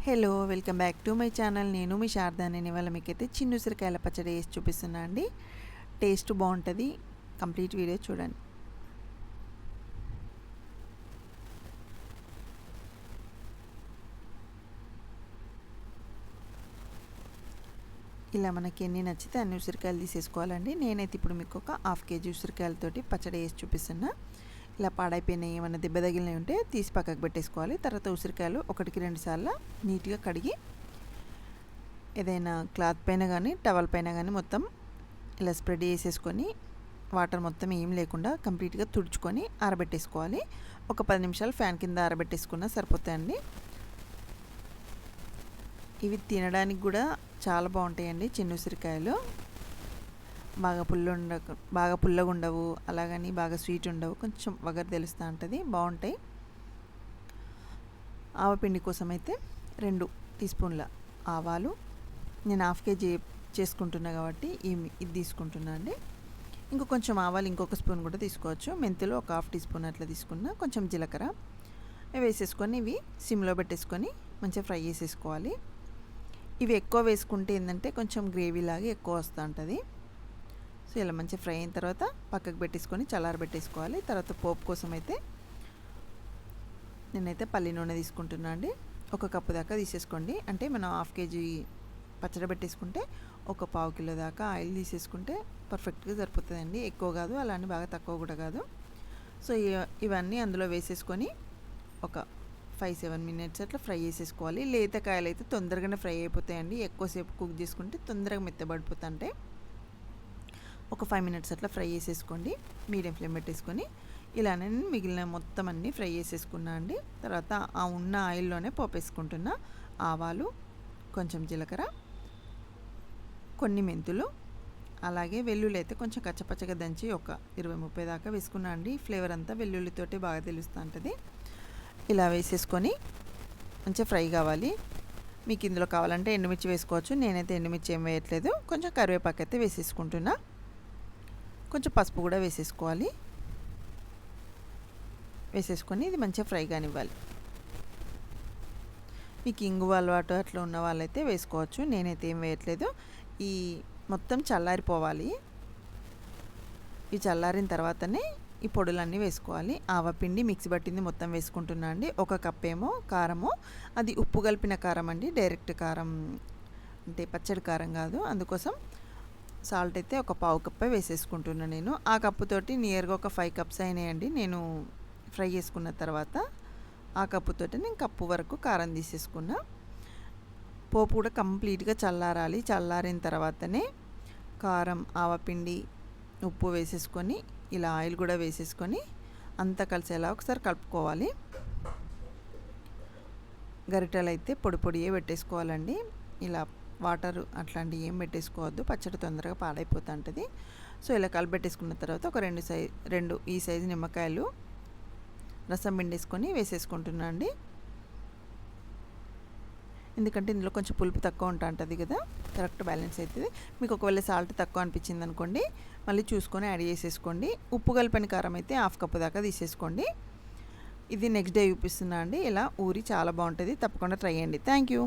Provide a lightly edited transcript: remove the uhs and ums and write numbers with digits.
Hello welcome back to my channel. నేను మీ శారదా. నేను ఇవాళ మీకైతే చిన్న ఉసిరికాయల పచ్చడి వేసి చూపిస్తున్నా అండి. టేస్ట్ బాగుంటుంది. కంప్లీట్ వీడియో చూడండి. ఇలా మనకి ఎన్ని నచ్చితే అన్ని ఉసిరికాయలు తీసేసుకోవాలండి. నేనైతే ఇప్పుడు మీకు ఒక హాఫ్ కేజీ ఉసిరికాయలతోటి పచ్చడి వేసి చూపిస్తున్నా. ఇలా పాడైపోయినాయి ఏమైనా దెబ్బ తగిలినవి ఉంటే తీసి పక్కకు పెట్టేసుకోవాలి. తర్వాత ఉసిరికాయలు 1-2 సార్లు నీట్గా కడిగి ఏదైనా క్లాత్ పైన కానీ టవల్ పైన కానీ మొత్తం ఇలా స్ప్రెడ్ చేసేసుకొని వాటర్ మొత్తం ఏం లేకుండా కంప్లీట్గా తుడుచుకొని ఆరబెట్టేసుకోవాలి. ఒక 10 నిమిషాలు ఫ్యాన్ కింద ఆరబెట్టేసుకున్నా సరిపోతాయండి. ఇవి తినడానికి కూడా చాలా బాగుంటాయండి. చిన్న ఉసిరికాయలు బాగా పుల్లగా ఉండవు, అలాగని బాగా స్వీట్ ఉండవు, కొంచెం వగరు తెలుస్తూ ఉంటుంది, బాగుంటాయి. ఆవపిండి కోసం అయితే 2 టీ స్పూన్ల ఆవాలు, నేను హాఫ్ కేజీ చేసుకుంటున్నా కాబట్టి ఇది తీసుకుంటున్నా అండి. కొంచెం ఆవాలు ఇంకొక స్పూన్ కూడా తీసుకోవచ్చు. మెంతులు ఒక హాఫ్ టీ స్పూన్ అట్లా తీసుకున్నా. కొంచెం జీలకర్ర వేసేసుకొని ఇవి సిమ్లో పెట్టేసుకొని మంచిగా ఫ్రై చేసేసుకోవాలి. ఇవి ఎక్కువ వేసుకుంటే ఏంటంటే కొంచెం గ్రేవీ లాగా ఎక్కువ వస్తూ ఉంటుంది. సో ఇలా మంచిగా ఫ్రై అయిన తర్వాత పక్కకు పెట్టేసుకొని చల్లారబెట్టేసుకోవాలి. తర్వాత పోపు కోసం అయితే నేనైతే పల్లి నూనె తీసుకుంటున్నా అండి. 1 కప్పు దాకా తీసేసుకోండి. అంటే మనం హాఫ్ కేజీ పచ్చడి పెట్టేసుకుంటే 1/4 కిలో దాకా ఆయిల్ తీసేసుకుంటే పర్ఫెక్ట్గా సరిపోతుందండి. ఎక్కువ కాదు, అలానే బాగా తక్కువ కూడా కాదు. సో ఇవన్నీ అందులో వేసేసుకొని ఒక 5-7 మినిట్స్ అట్లా ఫ్రై చేసేసుకోవాలి. లేత కాయలు అయితే తొందరగానే ఫ్రై అయిపోతాయండి. ఎక్కువసేపు కుక్ చేసుకుంటే తొందరగా మెత్తబడిపోతుంటాయి. ఒక 5 మినిట్స్ అట్లా ఫ్రై చేసేసుకోండి. మీడియం ఫ్లేమ్ పెట్టేసుకొని ఇలానే మిగిలిన మొత్తం అన్నీ ఫ్రై చేసేసుకున్నా అండి. తర్వాత ఆ ఉన్న ఆయిల్లోనే పోపేసుకుంటున్నా. ఆవాలు, కొంచెం జీలకర్ర, కొన్ని మెంతులు, అలాగే వెల్లుల్లి అయితే కొంచెం కచ్చపచ్చగా దంచి ఒక 20-30 దాకా వేసుకున్నా అండి. ఫ్లేవర్ అంతా వెల్లుల్లితోటి బాగా తెలుస్తూ ఉంటుంది. ఇలా వేసేసుకొని మంచిగా ఫ్రై కావాలి. మీకు ఇందులో కావాలంటే ఎండుమిర్చి వేసుకోవచ్చు. నేనైతే ఎండుమిర్చి ఏం వేయట్లేదు. కొంచెం కరివేపాకు అయితే వేసేసుకుంటున్నా. కొంచెం పసుపు కూడా వేసేసుకోవాలి. వేసేసుకొని ఇది మంచిగా ఫ్రై కానివ్వాలి. మీకు ఇంగువ అలవాటు అట్లా ఉన్న వాళ్ళైతే వేసుకోవచ్చు. నేనైతే ఏం వేయట్లేదు. ఈ మొత్తం చల్లారిపోవాలి. ఈ చల్లారిన తర్వాతనే ఈ పొడులన్నీ వేసుకోవాలి. ఆవపిండి మిక్సీ పట్టింది మొత్తం వేసుకుంటున్నా అండి. 1 కప్ ఏమో కారము, అది ఉప్పు కలిపిన కారం అండి, డైరెక్ట్ కారం అంటే పచ్చడి కారం కాదు. అందుకోసం సాల్ట్ అయితే ఒక 1/4 కప్పే వేసేసుకుంటున్నాను నేను. ఆ కప్పుతోటి నియర్గా ఒక 5 కప్స్ అయినాయండి నేను ఫ్రై చేసుకున్న తర్వాత. ఆ కప్పుతోటి నేను కప్పు వరకు కారం తీసేసుకున్నా. పోపు కూడా కంప్లీట్గా చల్లారాలి. చల్లారిన తర్వాతనే కారం, ఆవపిండి, ఉప్పు వేసేసుకొని ఇలా ఆయిల్ కూడా వేసేసుకొని అంతా కలిసేలా ఒకసారి కలుపుకోవాలి. గరిటెలు అయితే పొడి పొడియే పెట్టేసుకోవాలండి. ఇలా వాటర్ అట్లాంటివి ఏం పెట్టేసుకోవద్దు, పచ్చడి తొందరగా పాడైపోతుంటుంది. సో ఇలా కలిపెట్టేసుకున్న తర్వాత ఒక 2 ఈ సైజు నిమ్మకాయలు రసం పిండేసుకొని వేసేసుకుంటున్నా అండి. ఎందుకంటే ఇందులో కొంచెం పులుపు తక్కువ ఉంటుంది కదా, కరెక్ట్ బ్యాలెన్స్ అవుతుంది. మీకు ఒకవేళ సాల్ట్ తక్కువ అనిపించింది అనుకోండి, మళ్ళీ చూసుకొని యాడ్ చేసేసుకోండి. ఉప్పు కలిపిన కారం అయితే 1/2 కప్పు దాకా తీసేసుకోండి. ఇది నెక్స్ట్ డే చూపిస్తున్నా అండి. ఇలా ఊరి చాలా బాగుంటుంది. తప్పకుండా ట్రై చేయండి. Thank you.